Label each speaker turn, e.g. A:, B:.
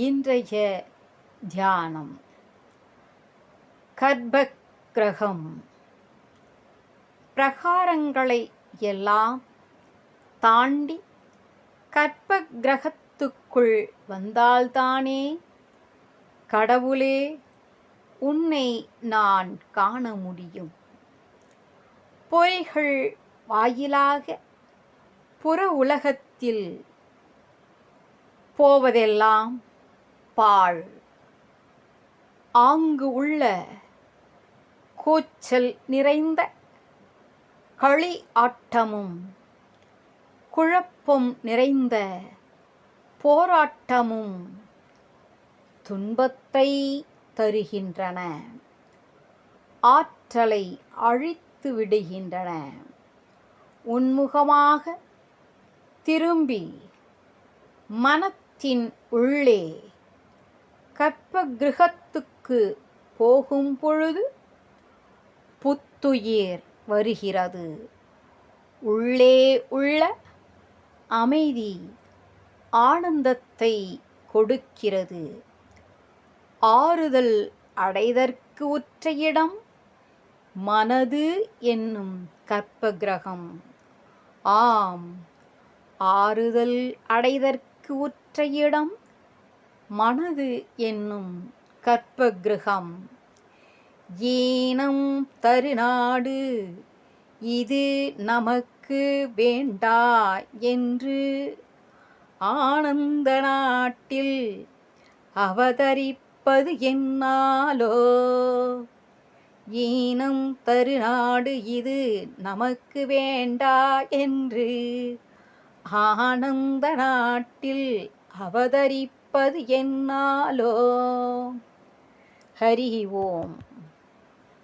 A: இன்றைய தியானம் கர்ப்பக்கிரகம். பிரகாரங்களை எல்லாம் தாண்டி கர்ப்பக்கிரகத்துக்குள் வந்தால்தானே கடவுளே உன்னை நான் காண முடியும். பொய்கள் வாயிலாக புற உலகத்தில் போவதெல்லாம் பாழ். ஆங்கு உள்ள கூச்சல் நிறைந்த களி ஆட்டமும் குழப்பம் நிறைந்த போராட்டமும் துன்பத்தை தருகின்றன, ஆற்றலை அழித்து விடுகின்றன. உன்முகமாக திரும்பி மனத்தின் உள்ளே கர்ப்பக்கிரகத்துக்கு போகும் பொழுது புத்துயிர் வருகிறது. உள்ளே உள்ள அமைதி ஆனந்தத்தை கொடுக்கிறது. ஆறுதல் அடைதற்கு உற்ற இடம் மனது என்னும் கர்ப்பக்கிரகம். ஆம், ஆறுதல் அடைதற்கு உற்ற இடம் மனது என்னும் கர்ப்பக்கிரகம். ஈனம் தருநாடு இது நமக்கு வேண்டா என்று ஆனந்த நாட்டில் அவதரிப்பது என்னாலோ. ஈனம் தருநாடு இது நமக்கு வேண்டா என்று ஆனந்த நாட்டில் அவதரிப்பது என்னாலோ. ஹரி ஓம்.